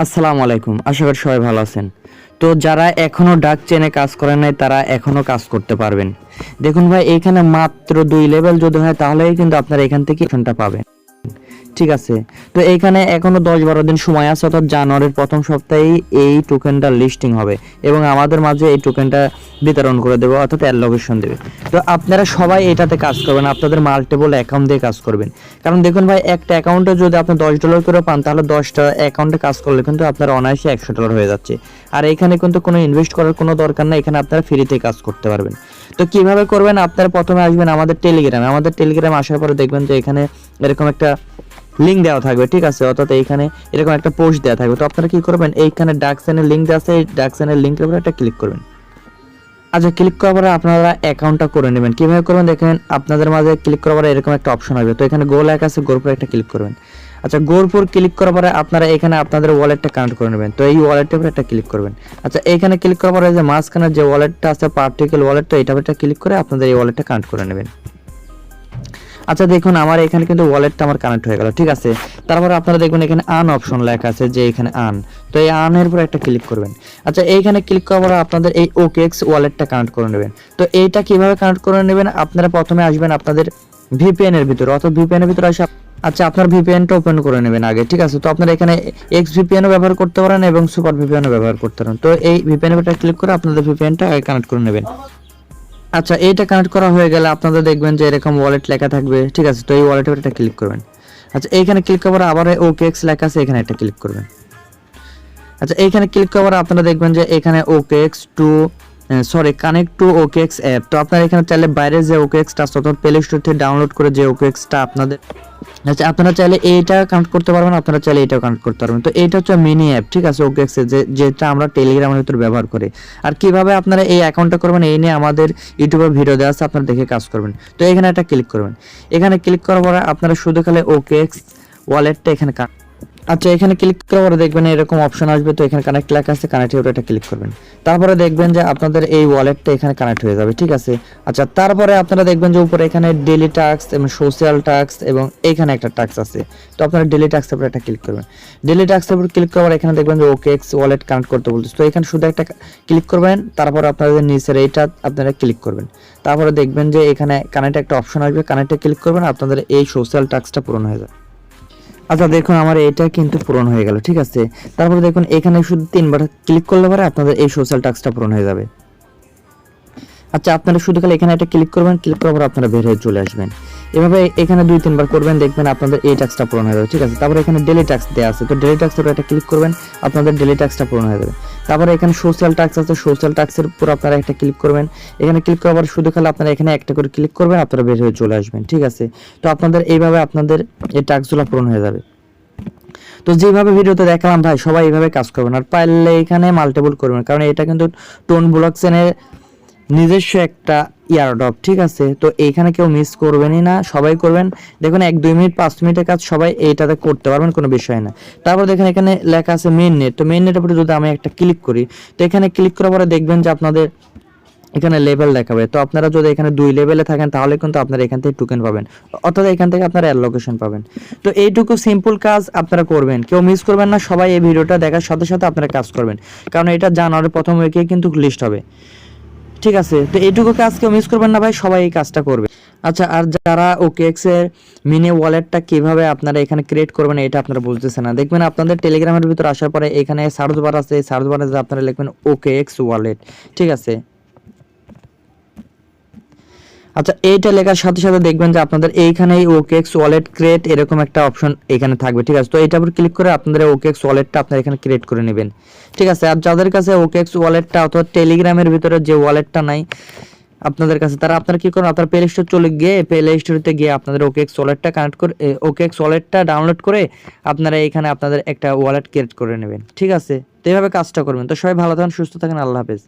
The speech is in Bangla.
আসসালামু আলাইকুম, আশা করি সবাই ভালো আছেন। তো যারা এখনো ডাক চেনে কাজ করেন নাই তারা এখনো কাজ করতে পারবেন। দেখুন ভাই, এইখানে মাত্র 2 লেভেল যদি হয় তাহলেই কিন্তু আপনারা এখান থেকে অপশনটা পাবেন। ঠিক আছে, তো এইখানে এখনো 10-12 দিন সময় আছে, অর্থাৎ জানুয়ারির প্রথম সপ্তাহেই এই টোকেনটা লিস্টিং হবে এবং আমাদের মাঝে এই টোকেনটা বিতরণ করে দেবে, অর্থাৎ অ্যালোকেশন দেবে। তো আপনারা সবাই এটাতে কাজ করবেন, আপনাদের মাল্টিপল অ্যাকাউন্ট দিয়ে কাজ করবেন। কারণ দেখুন ভাই, একটা অ্যাকাউন্টে যদি আপনি $10 করে পান তাহলে 10টা অ্যাকাউন্টে কাজ করলে কিন্তু আপনার অনায়াসে $100 হয়ে যাচ্ছে। আর এখানে কিন্তু কোনো ইনভেস্ট করার কোনো দরকার নেই, এখানে আপনারা ফ্রিতে কাজ করতে পারবেন। তো কিভাবে করবেন? আপনারা প্রথমে আসবেন আমাদের টেলিগ্রামে আসার পরে দেখবেন যে এখানে এরকম একটা লিঙ্ক দেওয়া থাকবে। ঠিক আছে, অর্থাৎ এইখানে এরকম একটা পোস্ট দেওয়া থাকবে। তো আপনারা কি করবেন, এইখানে ডাক চ্যানেল লিঙ্ক দেওয়া আছে, এই ডাক চ্যানেল লিঙ্কের উপরে একটা ক্লিক করবেন। আচ্ছা, ক্লিক করার পরে আপনারা অ্যাকাউন্টটা করে নেবেন। কিভাবে করবেন দেখেন, আপনাদের মাঝে ক্লিক করার পরে এরকম একটা অপশন আসবে। তো এখানে গো লেখা আছে, গোর উপরে একটা ক্লিক করবেন। আচ্ছা, গোর উপর ক্লিক করার পরে আপনারা এখানে আপনাদের ওয়ালেটটা কানেক্ট করে নেবেন। তো এই ওয়ালেটের উপরে একটা ক্লিক করবেন। আচ্ছা, এইখানে ক্লিক করার পরে যে মাঝখানে যে ওয়ালেটটা আছে পার্টিকেল ওয়ালেট, তো এটা একটা ক্লিক করে আপনাদের এই ওয়ালেটটা কানেক্ট করে নেবেন। আচ্ছা দেখুন, আমার এখানে কিন্তু ওয়ালেটটা আমার কানেক্ট হয়ে গেল। ঠিক আছে, তারপরে আপনারা দেখবেন এখানে আন অপশন লেখা আছে, যে এখানে আন, তো এই আনের উপর একটা ক্লিক করবেন। আচ্ছা, এইখানে ক্লিক করার পরে আপনাদের এই ওকেএক্স ওয়ালেটটা কানেক্ট করে নেবেন। তো এইটা কিভাবে কানেক্ট করে নেবেন, আপনারা প্রথমে আসবেন আপনাদের ভিপিএন এর ভিতরে, অথবা ভিপিএন এর ভিতরে আসে আচ্ছা আপনার ভিপিএনটা ওপেন করে নেবেন আগে। ঠিক আছে, তো আপনারা এখানে এক্স ভিপিএনও ব্যবহার করতে পারেন এবং সুপার ভিপিএনও ব্যবহার করতে পারেন। তো এই ভিপিএন এর উপর ক্লিক করে আপনাদের ভিপিএনটা কানেক্ট করে নেবেন। আচ্ছা, এইটা কানেক্ট করা হয়ে গেলে আপনারা দেখবেন যে এরকম ওয়ালেট লেখা থাকবে। ঠিক আছে, তো এই ওয়ালেটের উপর একটা ক্লিক করবেন। আচ্ছা, এইখানে ক্লিক করার আবার ওকেএক্স লেখা আছে, এখানে একটা ক্লিক করবেন। আচ্ছা, এইখানে ক্লিক করার আপনারা দেখবেন যে এখানে OKX to connect to OKX app. তো আপনারা এখানে চাইলে বাইরে যে ওকেএক্সটা আছে অর্থাৎ প্লে স্টোর থেকে ডাউনলোড করে যে ওকেএক্সটা আপনাদের, আচ্ছা আপনারা চাইলে এইটা কানেক্ট করতে পারবেন, আপনারা চাইলে এটাও কানেক্ট করতে পারবেন। তো এইটা হচ্ছে মিনি অ্যাপ। ঠিক আছে, ওকেএক্স যেটা আমরা টেলিগ্রামের ভিতর ব্যবহার করি। আর কিভাবে আপনারা এই অ্যাকাউন্টটা করবেন এই নিয়ে আমাদের ইউটিউবে ভিডিও দেওয়া আছে, আপনারা দেখে কাজ করবেন। তো এখানে একটা ক্লিক করবেন। এখানে ক্লিক করার পরে আপনারা শুধু খালি ওকেএক্স ওয়ালেটটা এখানে আচ্ছা, এখানে ক্লিক করার পরে দেখবেন এরকম অপশন আসবে। তো এখানে কানেক্ট লেখা আছে, কানেক্টে ওটা ক্লিক করবেন। তারপরে দেখবেন যে আপনাদের এই ওয়ালেটটা এখানে কানেক্ট হয়ে যাবে। ঠিক আছে, আচ্ছা তারপরে আপনারা দেখবেন যে উপরে এখানে ডেইলি টাস্ক এবং সোশ্যাল টাস্ক এবং এখানে একটা টাস্ক আছে। তো আপনারা ডেইলি টাস্কের উপর একটা ক্লিক করবেন। ডেইলি টাস্কের উপর ক্লিক করার পর এখানে দেখবেন যে ওকেএক্স ওয়ালেট কানেক্ট করতে বলতেছে। তো এখানে শুধু একটা ক্লিক করবেন, তারপর আপনাদের নিচের এইটা আপনারা ক্লিক করবেন। তারপরে দেখবেন যে এখানে কানেক্ট একটা অপশন আসবে, কানেক্টে ক্লিক করবেন, আপনাদের এই সোশ্যাল টাস্কটা পূরণ হয়ে যাবে। আচ্ছা দেখুন, আমার এটা কিন্তু পূরণ হয়ে গেল। ঠিক আছে, তারপরে দেখুন এখানে শুধু 3বার ক্লিক করলে পরে আপনাদের এই সোশ্যাল টাস্কটা পূরণ হয়ে যাবে। আচ্ছা, আপনারা শুধু খালি এখানে একটা ক্লিক করবেন, ক্লিক করার পর আপনারা বের হয়ে চলে আসবেন। এভাবে এখানে 2-3বার করবেন, দেখবেন আপনাদের এই টাস্কটা পূরণ হয়ে যাবে। ঠিক আছে, তারপরে এখানে ডেইলি টাস্ক দেওয়া আছে, তো ডেইলি টাস্কের উপর একটা ক্লিক করবেন, আপনাদের ডেইলি টাস্কটা পূরণ হয়ে যাবে। তারপরে এখানে সোশ্যাল টাস্ক আছে, সোশ্যাল টাস্কের উপর আপনারা একটা ক্লিক করবেন। এখানে ক্লিক করার পর শুধু খালি আপনারা এখানে একটা করে ক্লিক করবেন, আপনারা বের হয়ে চলে আসবেন। ঠিক আছে, তো আপনাদের এইভাবে আপনাদের এই টাস্কগুলো পূরণ হয়ে যাবে। তো যেভাবে ভিডিওতে দেখালাম ভাই, সবাই এইভাবে কাজ করবেন। আর পারলে এখানে মাল্টিপল করবেন, কারণ এটা কিন্তু টোন ব্লকচেনের নিজস্ব একটা ইয়ারড্রপ। ঠিক আছে, তো এইখানে কেউ মিস করবেনই না, সবাই করবেন। দেখুন 1-2 মিনিট 5 মিনিটের কাজ সবাই এইটাতে করতে পারবেন, কোনো বিষয় না। তারপর দেখেন এখানে লেখা আছে মেইন নেট। তো মেইন নেটের উপরে যদি আমি একটা ক্লিক করি, তো এখানে ক্লিক করার পরে দেখবেন যে আপনাদের এখানে লেভেল দেখাবে। তো আপনারা যদি এখানে 2 লেভেলে থাকেন তাহলে কিন্তু আপনারা এখান থেকে টোকেন পাবেন, অর্থাৎ এখান থেকে আপনারা অ্যালোকেশন পাবেন। তো এইটুকু সিম্পল কাজ আপনারা করবেন, কেউ মিস করবেন না। সবাই এই ভিডিওটা দেখার সাথে সাথে আপনারা কাজ করবেন, কারণ এটা জানুয়ারির প্রথম উইকে কিন্তু লিস্ট হবে। ঠিক আছে, তো এইটুকু কাজ কেউ মিস করবেন না ভাই, সবাই এই কাজটা করবে। আচ্ছা, আর যারা ওকেএক্স এর মিনি ওয়ালেটটা কিভাবে আপনারা এখানে ক্রিয়েট করবেন এটা আপনারা বুঝতেছেন না, দেখবেন আপনাদের টেলিগ্রামের ভিতর আসার পরে এখানে সার্চ বার আছে, সার্চ বারে আপনারা লিখবেন ওকেএক্স ওয়ালেট। ঠিক আছে, আচ্ছা এইটা লেখার সাথে সাথে দেখবেন যে আপনাদের এইখানেই ওকেএক্স ওয়ালেট ক্রিয়েট এরকম একটা অপশন এখানে থাকবে। ঠিক আছে, তো এইটার উপর ক্লিক করে আপনাদের ওকেএক্স ওয়ালেটটা আপনারা এখানে ক্রিয়েট করে নেবেন। ঠিক আছে, আর যাদের কাছে ওকেএক্স ওয়ালেটটা অথবা টেলিগ্রামের ভিতরে যে ওয়ালেটটা নাই আপনাদের কাছে, তারা আপনারা কি করেন, আপনারা প্লে স্টোর চলে গিয়ে প্লে স্টোরেতে গিয়ে আপনাদের ওকেএক্স ওয়ালেটটা কানেক্ট করে ওকেএক্স ওয়ালেটটা ডাউনলোড করে আপনারা এখানে আপনাদের একটা ওয়ালেট ক্রিয়েট করে নেবেন। ঠিক আছে, তো এইভাবে কাজটা করবেন। তো সবাই ভালো থাকেন, সুস্থ থাকেন, আল্লাহ হাফেজ।